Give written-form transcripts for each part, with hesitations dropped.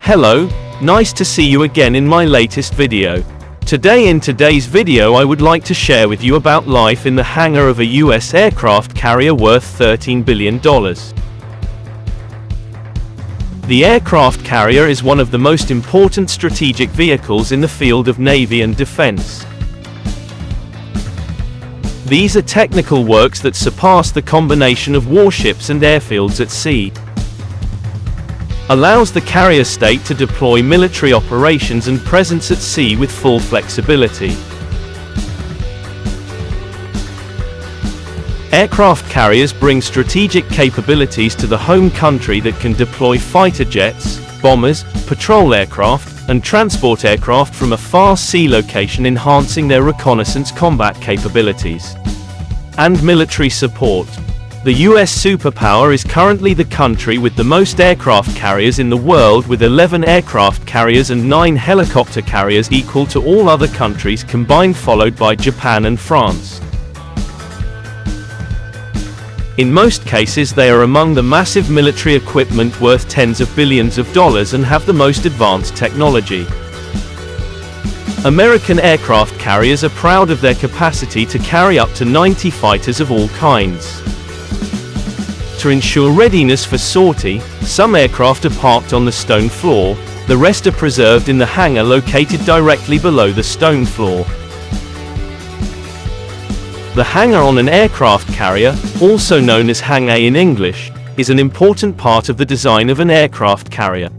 Hello, nice to see you again in my latest video. In today's video I would like to share with you about life in the hangar of a US aircraft carrier worth $13 billion. The aircraft carrier is one of the most important strategic vehicles in the field of Navy and defense. These are technical works that surpass the combination of warships and airfields at sea. Allows the carrier state to deploy military operations and presence at sea with full flexibility. Aircraft carriers bring strategic capabilities to the home country that can deploy fighter jets, bombers, patrol aircraft, and transport aircraft from a far sea location, enhancing their reconnaissance combat capabilities and military support. The US superpower is currently the country with the most aircraft carriers in the world, with 11 aircraft carriers and 9 helicopter carriers, equal to all other countries combined, followed by Japan and France. In most cases they are among the massive military equipment worth tens of billions of dollars and have the most advanced technology. American aircraft carriers are proud of their capacity to carry up to 90 fighters of all kinds. To ensure readiness for sortie, some aircraft are parked on the stone floor, the rest are preserved in the hangar located directly below the stone floor. The hangar on an aircraft carrier, also known as Hang A in English, is an important part of the design of an aircraft carrier.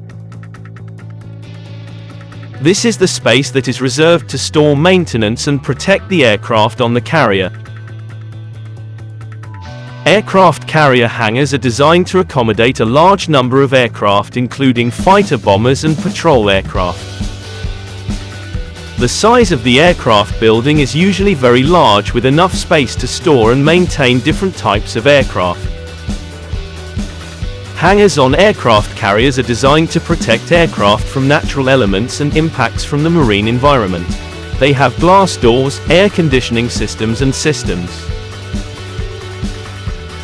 This is the space that is reserved to store maintenance and protect the aircraft on the carrier. Aircraft carrier hangars are designed to accommodate a large number of aircraft, including fighter bombers and patrol aircraft. The size of the aircraft building is usually very large, with enough space to store and maintain different types of aircraft. Hangars on aircraft carriers are designed to protect aircraft from natural elements and impacts from the marine environment. They have glass doors, air conditioning systems and systems.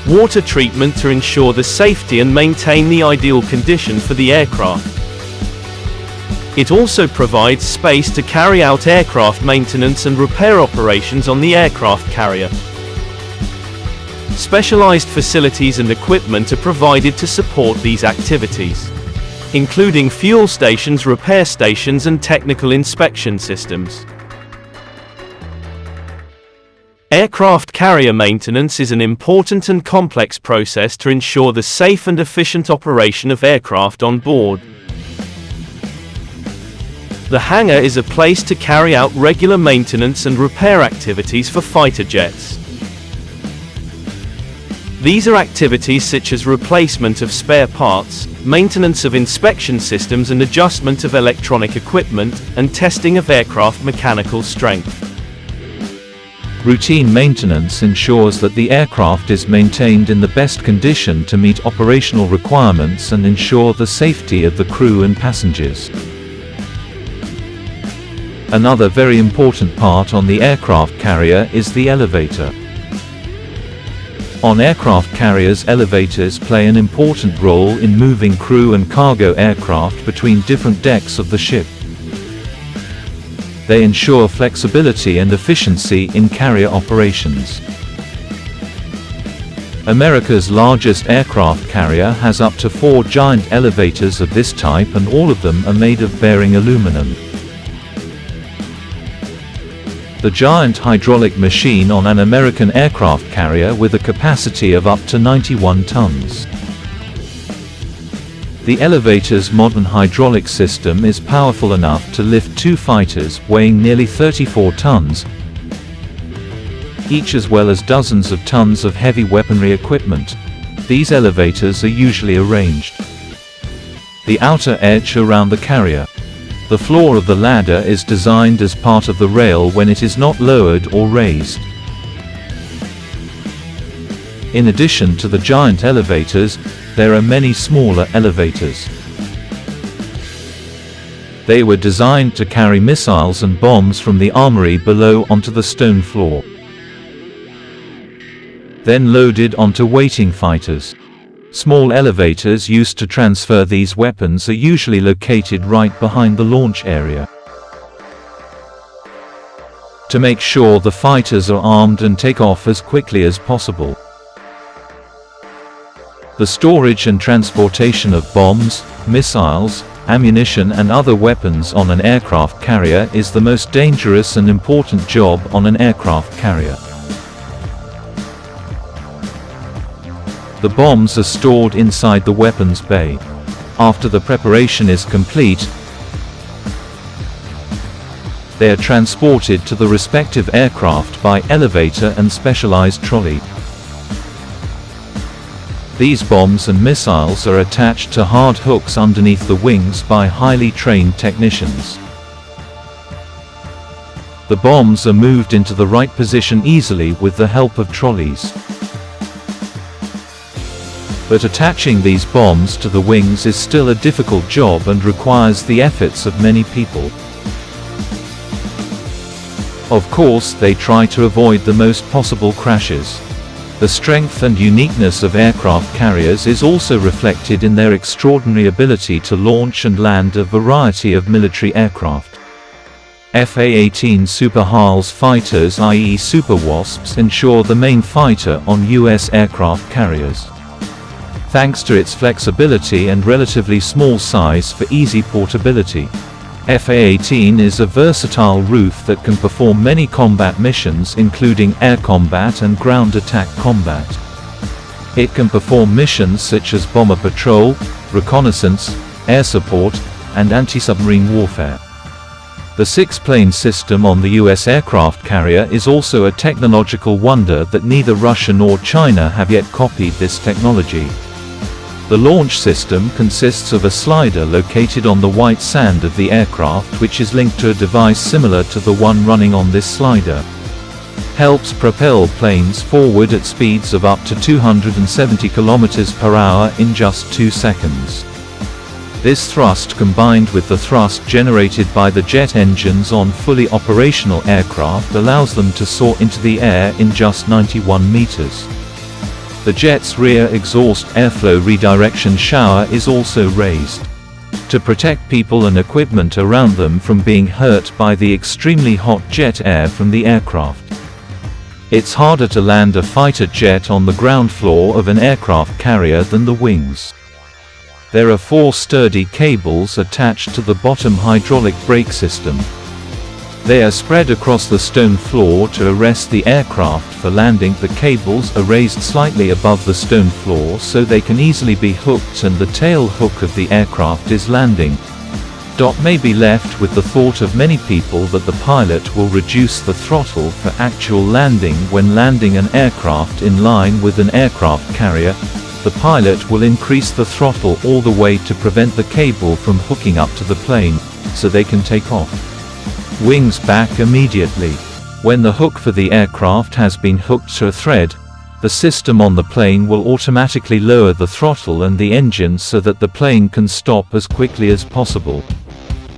Water treatment to ensure the safety and maintain the ideal condition for the aircraft. It also provides space to carry out aircraft maintenance and repair operations on the aircraft carrier. Specialized facilities and equipment are provided to support these activities, including fuel stations, repair stations, and technical inspection systems. Aircraft carrier maintenance is an important and complex process to ensure the safe and efficient operation of aircraft on board. The hangar is a place to carry out regular maintenance and repair activities for fighter jets. These are activities such as replacement of spare parts, maintenance of inspection systems and adjustment of electronic equipment, and testing of aircraft mechanical strength. Routine maintenance ensures that the aircraft is maintained in the best condition to meet operational requirements and ensure the safety of the crew and passengers. Another very important part on the aircraft carrier is the elevator. On aircraft carriers, elevators play an important role in moving crew and cargo aircraft between different decks of the ship. They ensure flexibility and efficiency in carrier operations. America's largest aircraft carrier has up to 4 giant elevators of this type, and all of them are made of bearing aluminum. The giant hydraulic machine on an American aircraft carrier with a capacity of up to 91 tons. The elevator's modern hydraulic system is powerful enough to lift 2 fighters weighing nearly 34 tons, each, as well as dozens of tons of heavy weaponry equipment. These elevators are usually arranged the outer edge around the carrier. The floor of the ladder is designed as part of the rail when it is not lowered or raised. In addition to the giant elevators, there are many smaller elevators. They were designed to carry missiles and bombs from the armory below onto the stone floor, then loaded onto waiting fighters. Small elevators used to transfer these weapons are usually located right behind the launch area. To make sure the fighters are armed and take off as quickly as possible. The storage and transportation of bombs, missiles, ammunition and other weapons on an aircraft carrier is the most dangerous and important job on an aircraft carrier. The bombs are stored inside the weapons bay. After the preparation is complete, they are transported to the respective aircraft by elevator and specialized trolley. These bombs and missiles are attached to hard hooks underneath the wings by highly trained technicians. The bombs are moved into the right position easily with the help of trolleys. But attaching these bombs to the wings is still a difficult job and requires the efforts of many people. Of course, they try to avoid the most possible crashes. The strength and uniqueness of aircraft carriers is also reflected in their extraordinary ability to launch and land a variety of military aircraft. FA-18 Super HALS fighters, i.e. Super Wasps, ensure the main fighter on U.S. aircraft carriers. Thanks to its flexibility and relatively small size for easy portability. FA-18 is a versatile roof that can perform many combat missions including air combat and ground attack combat. It can perform missions such as bomber patrol, reconnaissance, air support, and anti-submarine warfare. The six-plane system on the U.S. aircraft carrier is also a technological wonder that neither Russia nor China have yet copied this technology. The launch system consists of a slider located on the white sand of the aircraft which is linked to a device similar to the one running on this slider. Helps propel planes forward at speeds of up to 270 km per hour in just 2 seconds. This thrust combined with the thrust generated by the jet engines on fully operational aircraft allows them to soar into the air in just 91 meters. The jet's rear exhaust airflow redirection shower is also raised to protect people and equipment around them from being hurt by the extremely hot jet air from the aircraft. It's harder to land a fighter jet on the ground floor of an aircraft carrier than the wings. There are 4 sturdy cables attached to the bottom hydraulic brake system. They are spread across the stone floor to arrest the aircraft for landing. The cables are raised slightly above the stone floor so they can easily be hooked and the tail hook of the aircraft is landing. May be left with the thought of many people that the pilot will reduce the throttle for actual landing when landing an aircraft in line with an aircraft carrier. The pilot will increase the throttle all the way to prevent the cable from hooking up to the plane, so they can take off. Wings back immediately. When the hook for the aircraft has been hooked to a thread, the system on the plane will automatically lower the throttle and the engine so that the plane can stop as quickly as possible.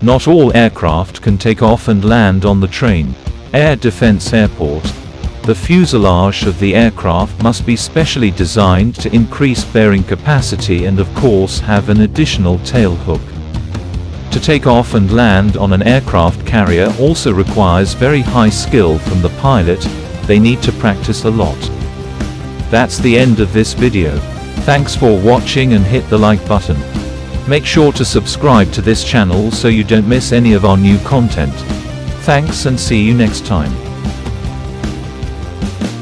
Not all aircraft can take off and land on the train. Air Defense Airport. The fuselage of the aircraft must be specially designed to increase bearing capacity and of course have an additional tail hook. To take off and land on an aircraft carrier also requires very high skill from the pilot. They need to practice a lot. That's the end of this video. Thanks for watching and hit the like button. Make sure to subscribe to this channel so you don't miss any of our new content. Thanks and see you next time.